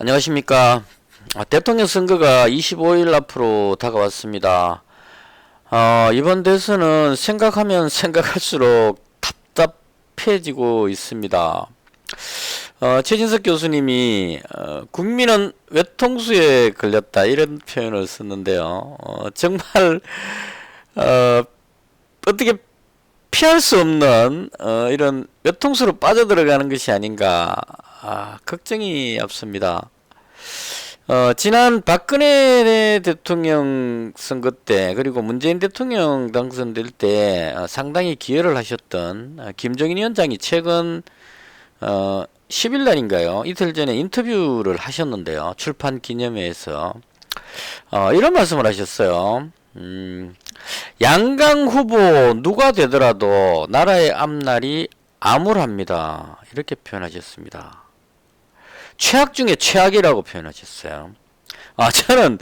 안녕하십니까. 대통령 선거가 25일 앞으로 다가왔습니다. 이번 대선은 생각하면 생각할수록 답답해지고 있습니다. 최진석 교수님이 국민은 외통수에 걸렸다 이런 표현을 썼는데요. 정말 어떻게 피할 수 없는 이런 외통수로 빠져들어가는 것이 아닌가 걱정이 앞섭니다. 지난 박근혜 대통령 선거 때 그리고 문재인 대통령 당선될 때 상당히 기여를 하셨던 김종인 위원장이 최근 10일 날인가요? 이틀 전에 인터뷰를 하셨는데요. 출판 기념회에서 이런 말씀을 하셨어요. 양강 후보 누가 되더라도 나라의 앞날이 암울합니다. 이렇게 표현하셨습니다. 최악 중에 최악이라고 표현하셨어요. 저는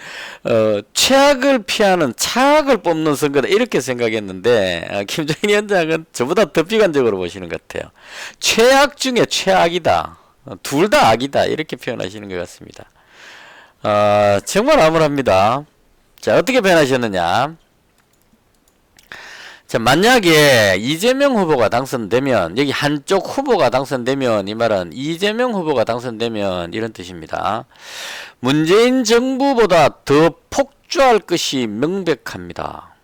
최악을 피하는 차악을 뽑는 선거다 이렇게 생각했는데 김종인 위원장은 저보다 더 비관적으로 보시는 것 같아요. 최악 중에 최악이다. 둘 다 악이다 이렇게 표현하시는 것 같습니다. 정말 암울합니다. 자, 어떻게 표현하셨느냐. 자, 만약에 이재명 후보가 당선되면, 여기 한쪽 후보가 당선되면, 이 말은 이재명 후보가 당선되면 이런 뜻입니다. 문재인 정부보다 더 폭주할 것이 명백합니다.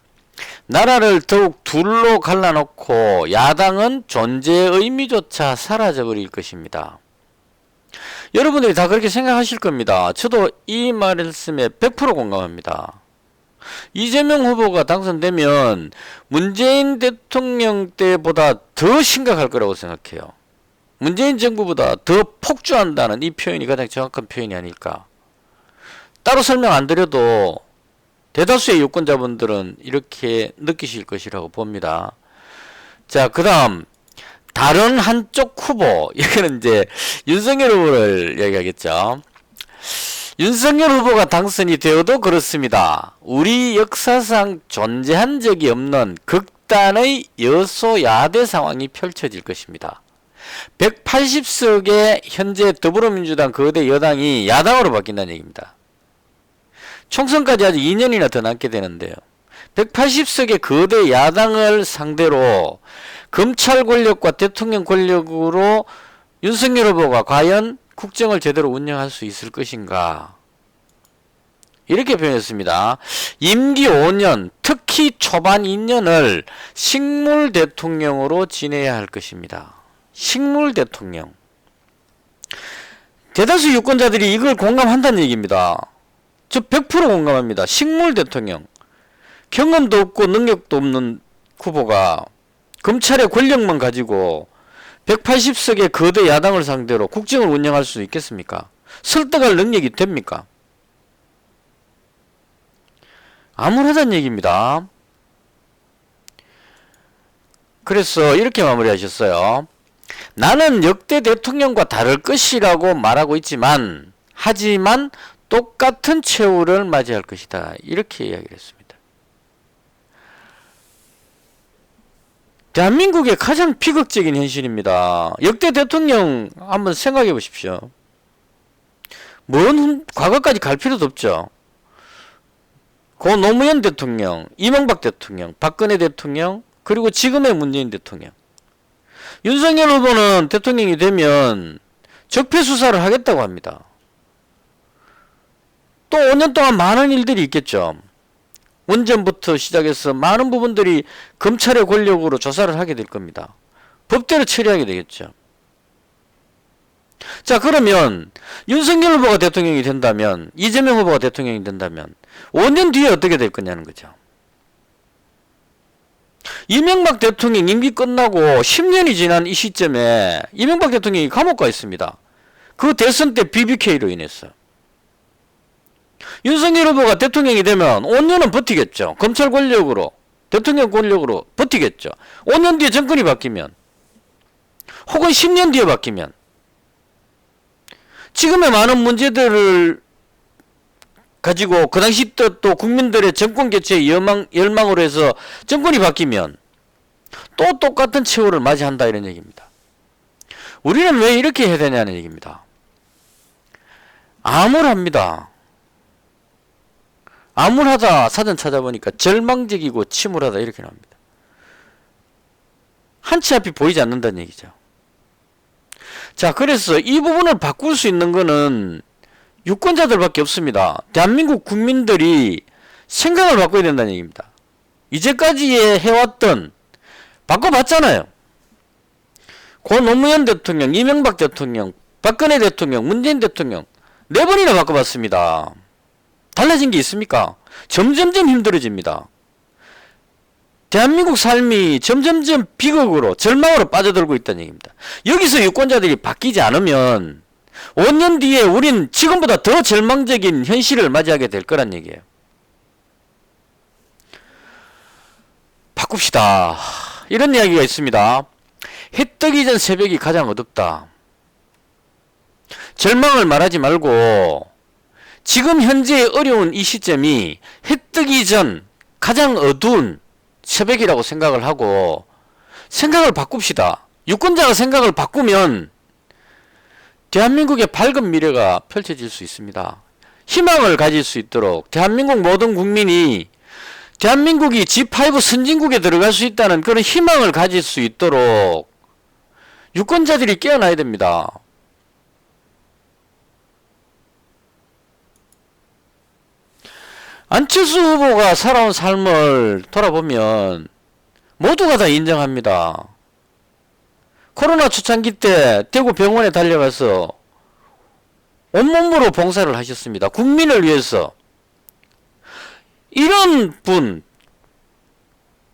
나라를 더욱 둘로 갈라놓고 야당은 존재의 의미조차 사라져버릴 것입니다. 여러분들이 다 그렇게 생각하실 겁니다. 저도 이 말씀에 100% 공감합니다. 이재명 후보가 당선되면 문재인 대통령 때보다 더 심각할 거라고 생각해요. 문재인 정부보다 더 폭주한다는 이 표현이 가장 정확한 표현이 아닐까. 따로 설명 안 드려도 대다수의 유권자분들은 이렇게 느끼실 것이라고 봅니다. 자, 그 다음 다른 한쪽 후보, 이거는 이제 윤석열 후보를 이야기하겠죠. 윤석열 후보가 당선이 되어도 그렇습니다. 우리 역사상 존재한 적이 없는 극단의 여소야대 상황이 펼쳐질 것입니다. 180석의 현재 더불어민주당 거대 여당이 야당으로 바뀐다는 얘기입니다. 총선까지 아직 2년이나 더 남게 되는데요. 180석의 거대 야당을 상대로 검찰 권력과 대통령 권력으로 윤석열 후보가 과연 국정을 제대로 운영할 수 있을 것인가, 이렇게 표현했습니다. 임기 5년, 특히 초반 2년을 식물 대통령으로 지내야 할 것입니다. 식물 대통령. 대다수 유권자들이 이걸 공감한다는 얘기입니다. 저 100% 공감합니다. 식물 대통령. 경험도 없고 능력도 없는 후보가 검찰의 권력만 가지고 180석의 거대 야당을 상대로 국정을 운영할 수 있겠습니까? 설득할 능력이 됩니까? 암울하다는 얘기입니다. 그래서 이렇게 마무리하셨어요. 나는 역대 대통령과 다를 것이라고 말하고 있지만, 하지만 똑같은 최후를 맞이할 것이다. 이렇게 이야기를 했습니다. 대한민국의 가장 비극적인 현실입니다. 역대 대통령 한번 생각해 보십시오. 먼 과거까지 갈 필요도 없죠. 고 노무현 대통령, 이명박 대통령, 박근혜 대통령, 그리고 지금의 문재인 대통령. 윤석열 후보는 대통령이 되면 적폐 수사를 하겠다고 합니다. 또 5년 동안 많은 일들이 있겠죠. 원전부터 시작해서 많은 부분들이 검찰의 권력으로 조사를 하게 될 겁니다. 법대로 처리하게 되겠죠. 자, 그러면 윤석열 후보가 대통령이 된다면, 이재명 후보가 대통령이 된다면 5년 뒤에 어떻게 될 거냐는 거죠. 이명박 대통령 임기 끝나고 10년이 지난 이 시점에 이명박 대통령이 감옥 가 있습니다. 그 대선 때 BBK로 인해서. 윤석열 후보가 대통령이 되면 5년은 버티겠죠. 검찰 권력으로, 대통령 권력으로 버티겠죠. 5년 뒤에 정권이 바뀌면, 혹은 10년 뒤에 바뀌면, 지금의 많은 문제들을 가지고 그 당시 또 국민들의 정권 교체의 열망으로 해서 정권이 바뀌면 또 똑같은 최후를 맞이한다, 이런 얘기입니다. 우리는 왜 이렇게 해야 되냐는 얘기입니다. 암울합니다. 암울하다 사전 찾아보니까 절망적이고 침울하다 이렇게 나옵니다. 한치 앞이 보이지 않는다는 얘기죠. 자, 그래서 이 부분을 바꿀 수 있는 거는 유권자들밖에 없습니다. 대한민국 국민들이 생각을 바꿔야 된다는 얘기입니다. 이제까지 해왔던 바꿔봤잖아요. 고 노무현 대통령, 이명박 대통령, 박근혜 대통령, 문재인 대통령 4번이나 바꿔봤습니다. 달라진 게 있습니까? 점점점 힘들어집니다. 대한민국 삶이 점점점 비극으로 절망으로 빠져들고 있다는 얘기입니다. 여기서 유권자들이 바뀌지 않으면 5년 뒤에 우린 지금보다 더 절망적인 현실을 맞이하게 될 거란 얘기예요. 바꿉시다. 이런 이야기가 있습니다. 해 뜨기 전 새벽이 가장 어둡다. 절망을 말하지 말고 지금 현재 어려운 이 시점이 해 뜨기 전 가장 어두운 새벽이라고 생각을 하고 생각을 바꿉시다. 유권자가 생각을 바꾸면 대한민국의 밝은 미래가 펼쳐질 수 있습니다. 희망을 가질 수 있도록 대한민국 모든 국민이 대한민국이 G5 선진국에 들어갈 수 있다는 그런 희망을 가질 수 있도록 유권자들이 깨어나야 됩니다. 안철수 후보가 살아온 삶을 돌아보면 모두가 다 인정합니다. 코로나 초창기 때 대구 병원에 달려가서 온몸으로 봉사를 하셨습니다. 국민을 위해서. 이런 분,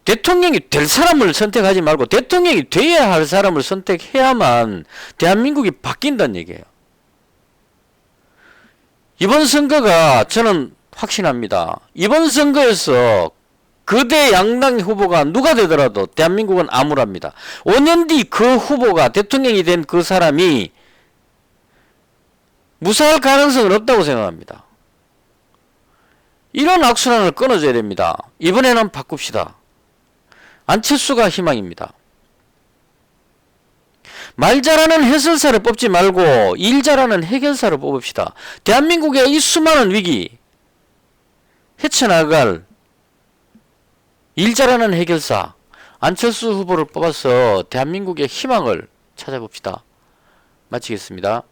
대통령이 될 사람을 선택하지 말고 대통령이 돼야 할 사람을 선택해야만 대한민국이 바뀐다는 얘기예요. 이번 선거가 저는 확신합니다. 이번 선거에서 거대 양당 후보가 누가 되더라도 대한민국은 암울합니다. 5년 뒤 그 후보가 대통령이 된 그 사람이 무사할 가능성은 없다고 생각합니다. 이런 악순환을 끊어줘야 됩니다. 이번에는 바꿉시다. 안철수가 희망입니다. 말 잘하는 해설사를 뽑지 말고 일 잘하는 해결사를 뽑읍시다. 대한민국의 이 수많은 위기 헤쳐나갈 일 잘하는 해결사 안철수 후보를 뽑아서 대한민국의 희망을 찾아봅시다. 마치겠습니다.